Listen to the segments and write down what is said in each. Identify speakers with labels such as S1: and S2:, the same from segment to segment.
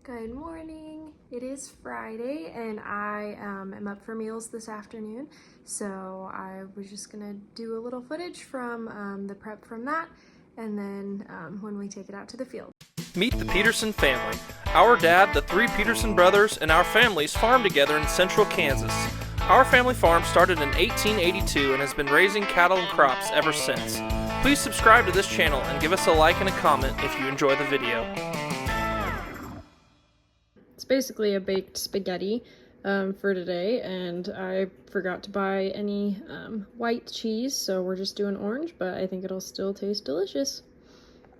S1: Good morning. It is Friday and I am up for meals this afternoon, so I was just gonna do a little footage from the prep from that and then when we take it out to the field.
S2: Meet the Peterson family. Our dad, the three Peterson brothers, and our families farm together in central Kansas. Our family farm started in 1882 and has been raising cattle and crops ever since. Please subscribe to this channel and give us a like and a comment if you enjoy the video.
S1: It's basically a baked spaghetti for today, and I forgot to buy any white cheese, so we're just doing orange, but I think it'll still taste delicious.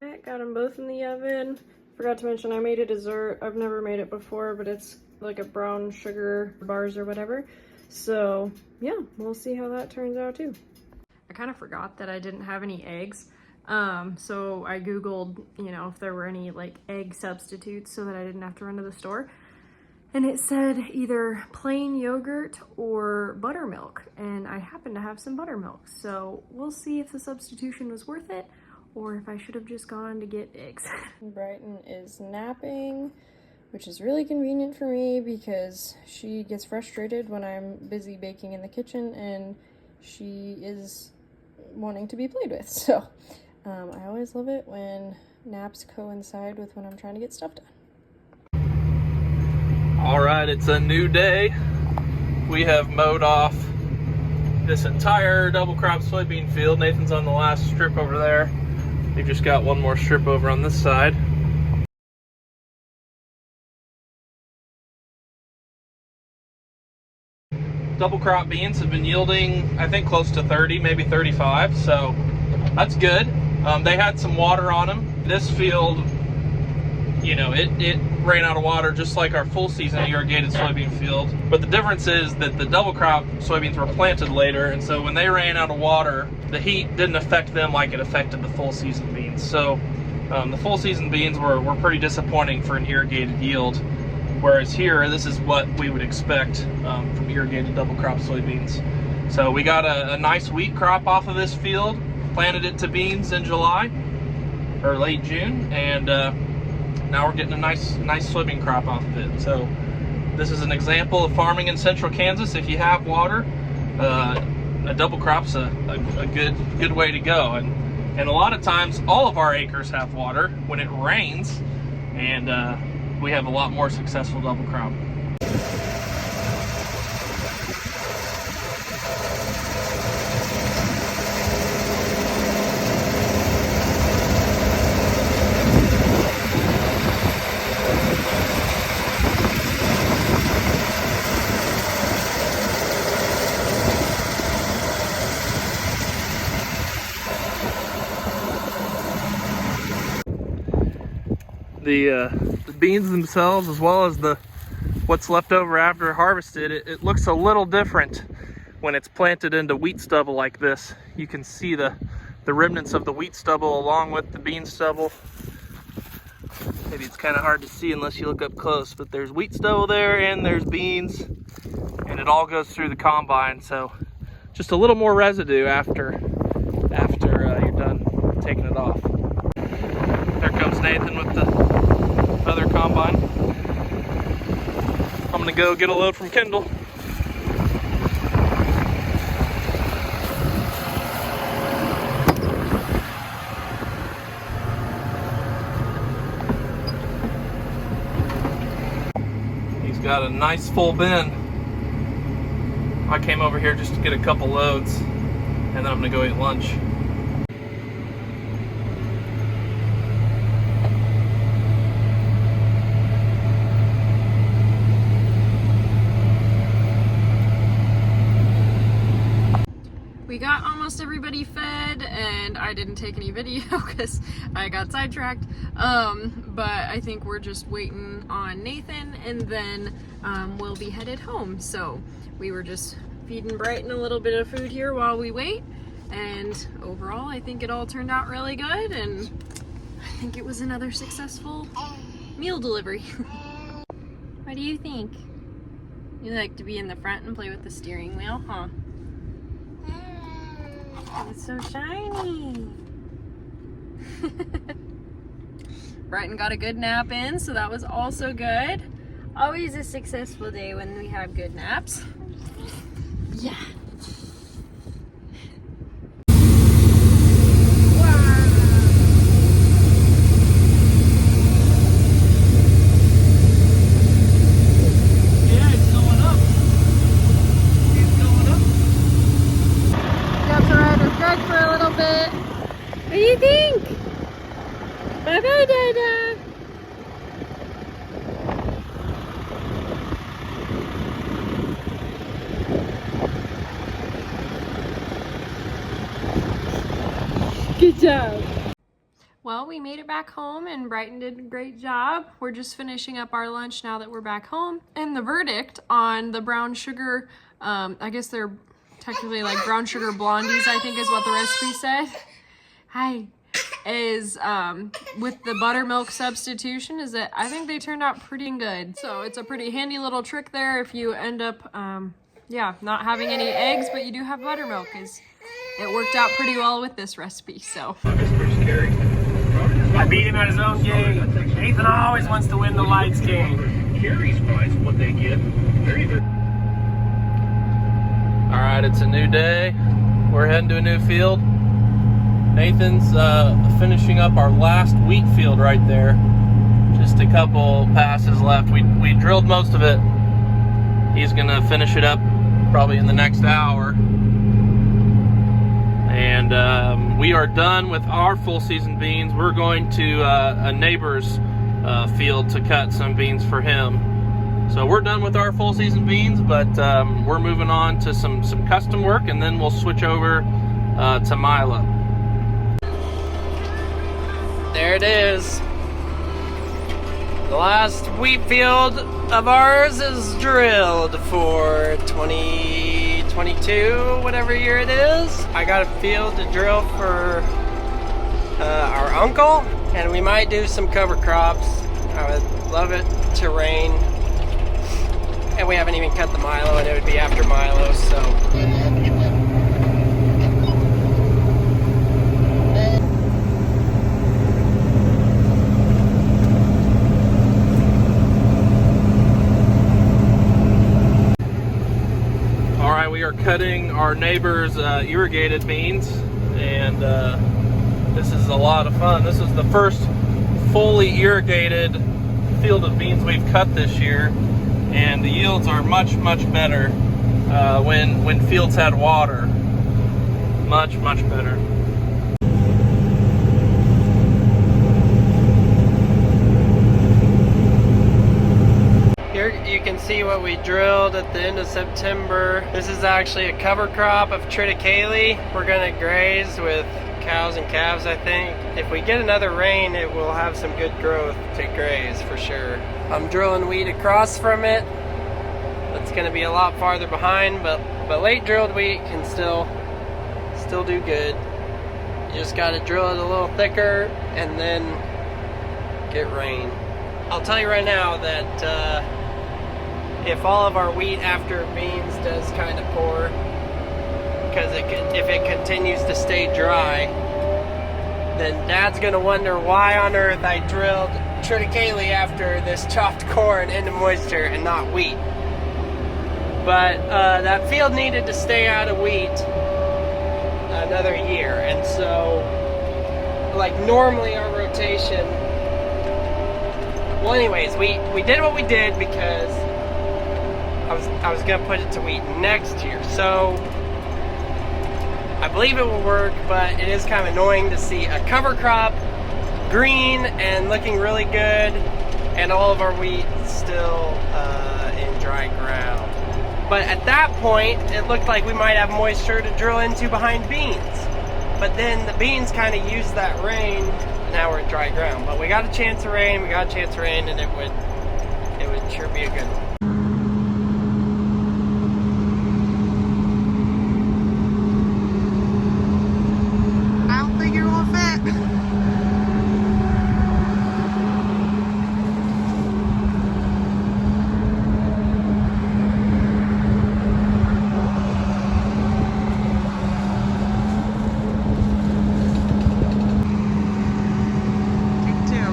S1: I got them both in the oven. Forgot to mention I made a dessert. I've never made it before, but it's like a brown sugar bars or whatever. So yeah, we'll see how that turns out too. I kind of forgot that I didn't have any eggs. So I Googled, if there were any like egg substitutes so that I didn't have to run to the store. And it said either plain yogurt or buttermilk. And I happen to have some buttermilk. So we'll see if the substitution was worth it or if I should have just gone to get eggs. Brighton is napping, which is really convenient for me because she gets frustrated when I'm busy baking in the kitchen and she is wanting to be played with. So I always love it when naps coincide with when I'm trying to get stuff done.
S2: All right, it's a new day. We have mowed off this entire double crop soybean field. Nathan's on the last strip over there. We've just got one more strip over on this side. Double crop beans have been yielding, I think, close to 30, maybe 35, so that's good. They had some water on them. This field, it ran out of water just like our full season irrigated soybean field. But the difference is that the double crop soybeans were planted later, and so when they ran out of water, the heat didn't affect them like it affected the full season beans. So the full season beans were pretty disappointing for an irrigated yield. Whereas here, this is what we would expect from irrigated double crop soybeans. So we got a nice wheat crop off of this field, planted it to beans in July, or late June, and now we're getting a nice soybean crop off of it. So this is an example of farming in central Kansas. If you have water, a double crop's a good way to go. And a lot of times, all of our acres have water when it rains, and we have a lot more successful double crop. The beans themselves, as well as what's left over after harvested, it looks a little different when it's planted into wheat stubble like this. You can see the remnants of the wheat stubble along with the bean stubble. Maybe it's kind of hard to see unless you look up close, but there's wheat stubble there and there's beans, and it all goes through the combine. So just a little more residue after you're done taking it off. There comes Nathan with the other combine. I'm gonna go get a load from Kendall. He's got a nice full bin. I came over here just to get a couple loads, and then I'm gonna go eat lunch.
S1: We got almost everybody fed, and I didn't take any video because I got sidetracked. But I think we're just waiting on Nathan, and then we'll be headed home. So we were just feeding Brighton a little bit of food here while we wait. And overall, I think it all turned out really good, and I think it was another successful meal delivery. What do you think? You like to be in the front and play with the steering wheel, huh? It's so shiny. Brighton got a good nap in, so that was also good. Always a successful day when we have good naps. Yeah. For a little bit. What do you think? Bye bye, Dada. Good job. Well, we made it back home and Brighton did a great job. We're just finishing up our lunch now that we're back home. And the verdict on the brown sugar, I guess they're technically like brown sugar blondies, I think is what the recipe said. Hi. Is with the buttermilk substitution is that I think they turned out pretty good. So it's a pretty handy little trick there if you end up, yeah, not having any eggs, but you do have buttermilk. It worked out pretty well with this recipe, so.
S3: I beat him at his own game. Nathan always wants to win the lights game.
S2: All right, it's a new day. We're heading to a new field. Nathan's finishing up our last wheat field right there. Just a couple passes left. We drilled most of it. He's gonna finish it up probably in the next hour. And we are done with our full season beans. We're going to a neighbor's field to cut some beans for him. So we're done with our full season beans, but we're moving on to some custom work, and then we'll switch over to Milo. There it is. The last wheat field of ours is drilled for 2022, whatever year it is. I got a field to drill for our uncle, and we might do some cover crops. I would love it to rain. And we haven't even cut the Milo, and it would be after Milo, so. All right, we are cutting our neighbor's irrigated beans, and this is a lot of fun. This is the first fully irrigated field of beans we've cut this year. And the yields are much better when fields had water. Much better. Here you can see what we drilled at the end of September. This is actually a cover crop of triticale. We're gonna graze with cows and calves, I think. If we get another rain, it will have some good growth to graze for sure. I'm drilling wheat across from it. It's gonna be a lot farther behind, but late drilled wheat can still do good. You just gotta drill it a little thicker and then get rain. I'll tell you right now that if all of our wheat after beans does kind of poor, because if it continues to stay dry, then Dad's gonna wonder why on earth I drilled triticale after this chopped corn into moisture and not wheat. But that field needed to stay out of wheat another year, and so like normally our rotation, well anyways, we did what we did because I was gonna put it to wheat next year, so I believe it will work. But it is kind of annoying to see a cover crop green and looking really good and all of our wheat still in dry ground. But at that point, it looked like we might have moisture to drill into behind beans. But then the beans kind of used that rain, and now we're in dry ground. But we got a chance of rain, and it would sure be a good one.
S4: I don't think you're gonna fit. Take two.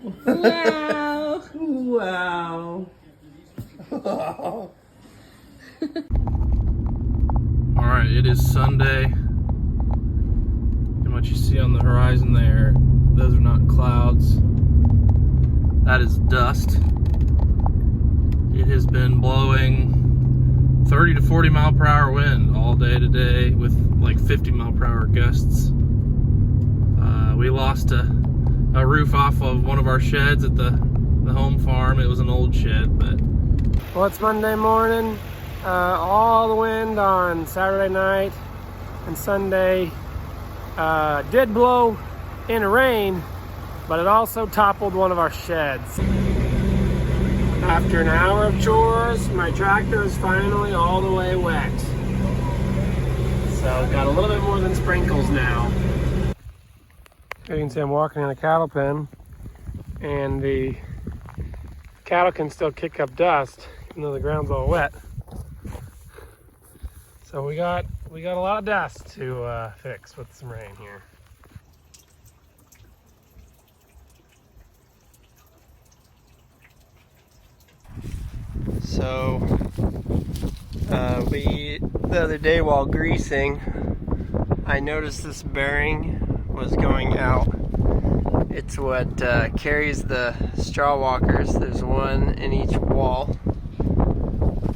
S1: Wow.
S3: Wow.
S2: All right, it is Sunday, and what you see on the horizon there, those are not clouds. That is dust. It has been blowing 30 to 40 mile per hour wind all day today with like 50 mile per hour gusts. We lost a roof off of one of our sheds at the home farm. It was an old shed, but...
S3: Well, it's Monday morning. All the wind on Saturday night and Sunday did blow in rain, but it also toppled one of our sheds. After an hour of chores, my tractor is finally all the way wet. So I've got a little bit more than sprinkles now. You can see I'm walking in a cattle pen, and the cattle can still kick up dust even though the ground's all wet. So we got a lot of dust to fix with some rain here.
S5: So the other day while greasing, I noticed this bearing was going out. It's what carries the straw walkers. There's one in each wall.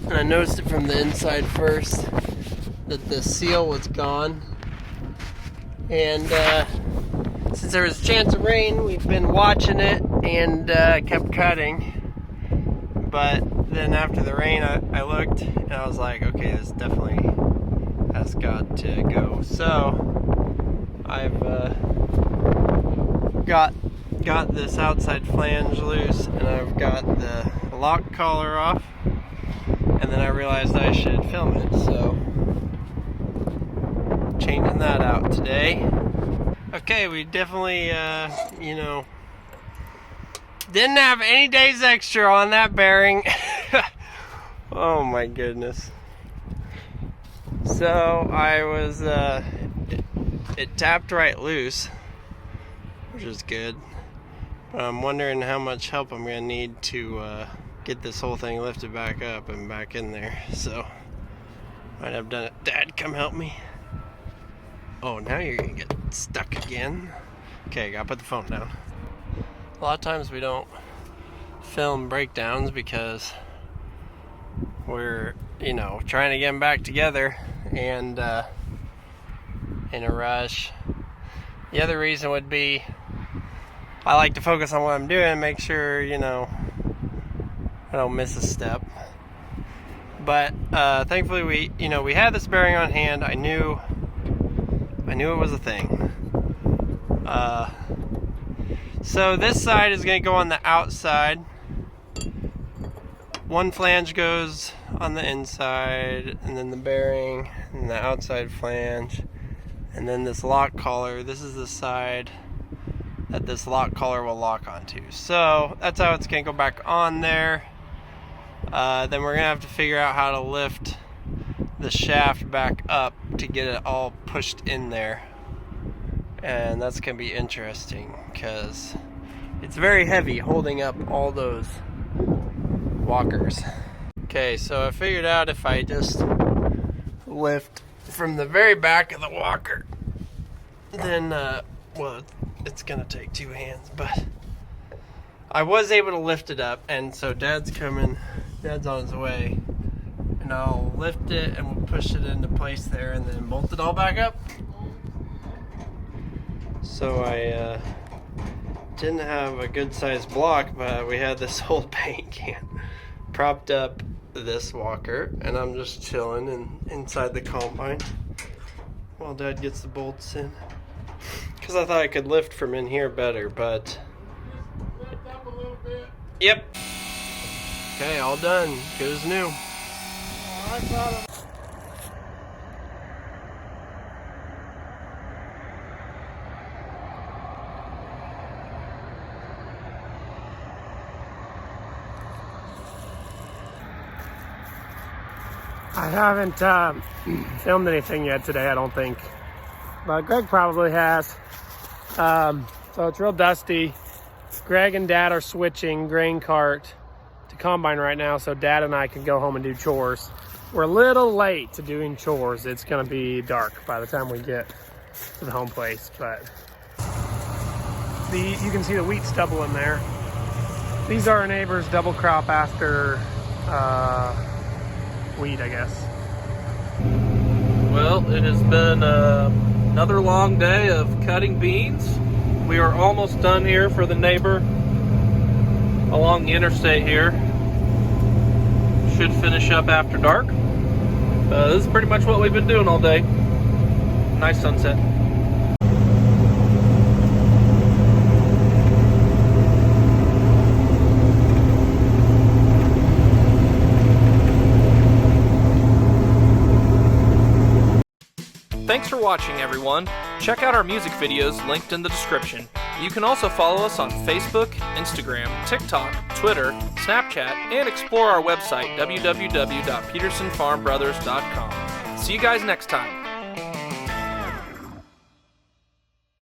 S5: And I noticed it from the inside first that the seal was gone. And since there was a chance of rain, we've been watching it and kept cutting. But then after the rain, I looked and I was like, okay, this definitely has got to go. So I've got this outside flange loose, and I've got the lock collar off, and then I realized I should film it, so changing that out today. Okay, we definitely didn't have any days extra on that bearing. Oh my goodness. So I was it tapped right loose, which is good. But I'm wondering how much help I'm gonna need to get this whole thing lifted back up and back in there. So might have done it. Dad, come help me. Oh, now you're gonna get stuck again. Okay, gotta put the phone down. A lot of times we don't film breakdowns because we're, trying to get them back together and in a rush. The other reason would be I like to focus on what I'm doing and make sure, I don't miss a step. But thankfully we had this bearing on hand. I knew it was a thing. So this side is going to go on the outside. One flange goes on the inside, and then the bearing, and the outside flange, and then this lock collar. This is the side that this lock collar will lock onto. So that's how it's going to go back on there. Then we're going to have to figure out how to lift the shaft back up to get it all pushed in there. And that's going to be interesting because it's very heavy holding up all those walkers. Okay, so I figured out if I just lift from the very back of the walker, then, well, it's going to take two hands, but I was able to lift it up, and so Dad's on his way, and I'll lift it and we'll push it into place there and then bolt it all back up. So I didn't have a good sized block, but we had this old paint can propped up this walker, and I'm just chilling inside the combine while Dad gets the bolts in, because I thought I could lift from in here better, but
S3: Lift up a little bit.
S5: yep. Okay, all done. Good as new.
S3: I thought I haven't filmed anything yet today, I don't think, but Greg probably has. So it's real dusty. Greg and Dad are switching grain cart to combine right now, so Dad and I can go home and do chores. We're a little late to doing chores. It's gonna be dark by the time we get to the home place, but you can see the wheat stubble in there. These are our neighbor's double crop after wheat, I guess.
S2: Well, it has been another long day of cutting beans. We are almost done here for the neighbor along the interstate here. Should finish up after dark. This is pretty much what we've been doing all day. Nice sunset. Thanks for watching, everyone. Check out our music videos linked in the description. You can also follow us on Facebook, Instagram, TikTok, Twitter, Snapchat, and explore our website, www.petersonfarmbrothers.com. See you guys next time.